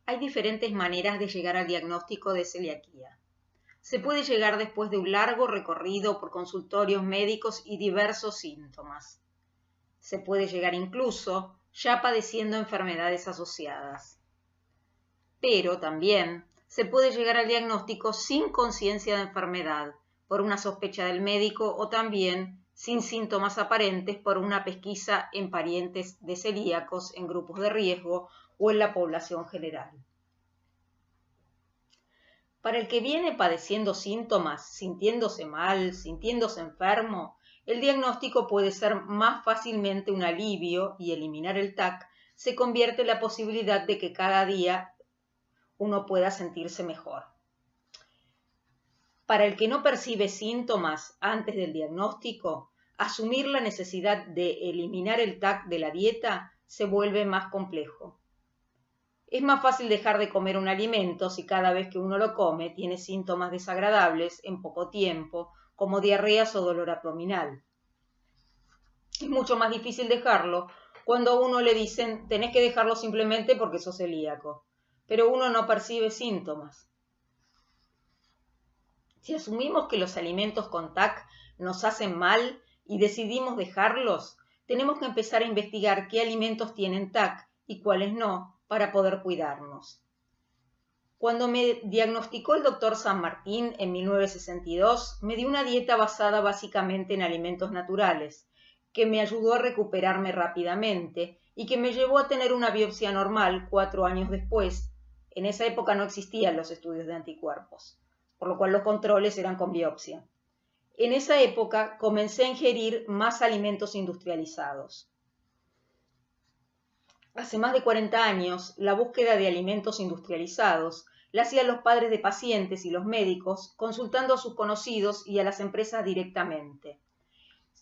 Hay diferentes maneras de llegar al diagnóstico de celiaquía. Se puede llegar después de un largo recorrido por consultorios médicos y diversos síntomas. Se puede llegar incluso ya padeciendo enfermedades asociadas. Pero también se puede llegar al diagnóstico sin conciencia de enfermedad, por una sospecha del médico o también sin síntomas aparentes por una pesquisa en parientes de celíacos en grupos de riesgo o en la población general. Para el que viene padeciendo síntomas, sintiéndose mal, sintiéndose enfermo, el diagnóstico puede ser más fácilmente un alivio y eliminar el TAC se convierte en la posibilidad de que cada día uno pueda sentirse mejor. Para el que no percibe síntomas antes del diagnóstico, asumir la necesidad de eliminar el TAC de la dieta se vuelve más complejo. Es más fácil dejar de comer un alimento si cada vez que uno lo come tiene síntomas desagradables en poco tiempo, como diarreas o dolor abdominal. Es mucho más difícil dejarlo cuando a uno le dicen tenés que dejarlo simplemente porque sos celíaco, pero uno no percibe síntomas. Si asumimos que los alimentos con TAC nos hacen mal y decidimos dejarlos, tenemos que empezar a investigar qué alimentos tienen TAC y cuáles no para poder cuidarnos. Cuando me diagnosticó el doctor San Martín en 1962, me dio una dieta basada básicamente en alimentos naturales, que me ayudó a recuperarme rápidamente y que me llevó a tener una biopsia normal 4 años después. En esa época no existían los estudios de anticuerpos, por lo cual los controles eran con biopsia. En esa época comencé a ingerir más alimentos industrializados. Hace más de 40 años, la búsqueda de alimentos industrializados la hacían los padres de pacientes y los médicos consultando a sus conocidos y a las empresas directamente.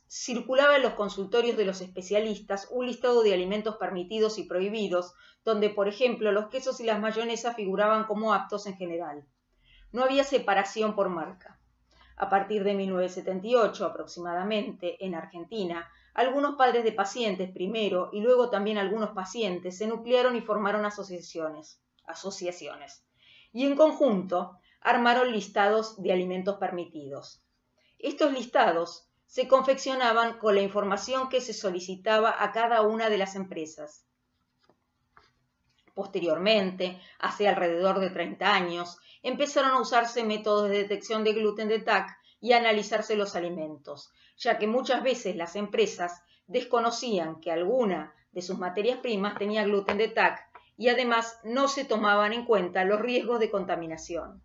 Circulaba en los consultorios de los especialistas un listado de alimentos permitidos y prohibidos, donde, por ejemplo, los quesos y las mayonesas figuraban como aptos en general. No había separación por marca. A partir de 1978 aproximadamente, en Argentina, algunos padres de pacientes primero y luego también algunos pacientes se nuclearon y formaron asociaciones, y en conjunto armaron listados de alimentos permitidos. Estos listados se confeccionaban con la información que se solicitaba a cada una de las empresas. Posteriormente, hace alrededor de 30 años, empezaron a usarse métodos de detección de gluten de TAC y a analizarse los alimentos, ya que muchas veces las empresas desconocían que alguna de sus materias primas tenía gluten de TAC y además no se tomaban en cuenta los riesgos de contaminación.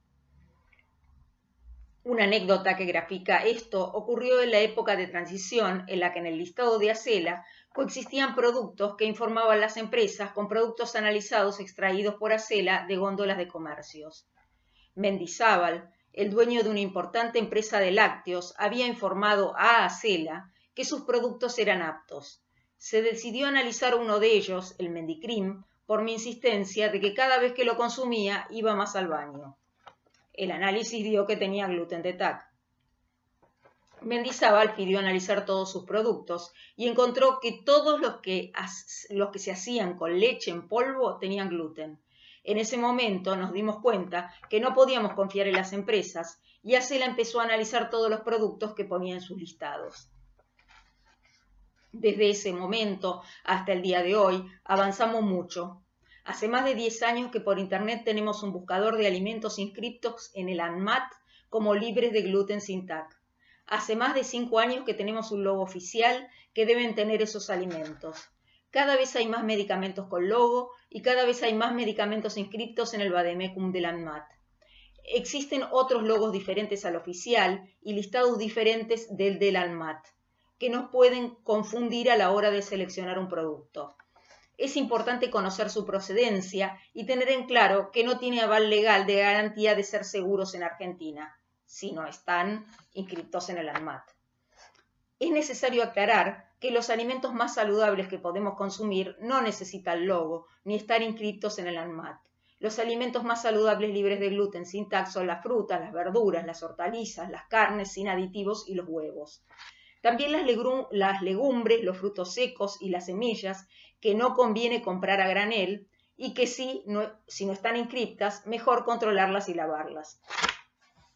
Una anécdota que grafica esto ocurrió en la época de transición en la que en el listado de Acela coexistían productos que informaban las empresas con productos analizados extraídos por Acela de góndolas de comercios. Mendizábal, el dueño de una importante empresa de lácteos, había informado a Acela que sus productos eran aptos. Se decidió analizar uno de ellos, el Mendicrim, por mi insistencia de que cada vez que lo consumía iba más al baño. El análisis dio que tenía gluten de TAC. Mendizábal pidió analizar todos sus productos y encontró que todos los que se hacían con leche en polvo tenían gluten. En ese momento nos dimos cuenta que no podíamos confiar en las empresas y Acela empezó a analizar todos los productos que ponía en sus listados. Desde ese momento hasta el día de hoy avanzamos mucho. Hace más de 10 años que por internet tenemos un buscador de alimentos inscriptos en el ANMAT como libres de gluten sin TAC. Hace más de 5 años que tenemos un logo oficial que deben tener esos alimentos. Cada vez hay más medicamentos con logo y cada vez hay más medicamentos inscriptos en el Vademecum del ANMAT. Existen otros logos diferentes al oficial y listados diferentes del ANMAT, que nos pueden confundir a la hora de seleccionar un producto. Es importante conocer su procedencia y tener en claro que no tiene aval legal de garantía de ser seguros en Argentina, si no están inscritos en el ANMAT. Es necesario aclarar que los alimentos más saludables que podemos consumir no necesitan logo ni estar inscritos en el ANMAT. Los alimentos más saludables libres de gluten sin TAC son las frutas, las verduras, las hortalizas, las carnes sin aditivos y los huevos. También las legumbres, los frutos secos y las semillas que no conviene comprar a granel y que si no están encriptas, mejor controlarlas y lavarlas.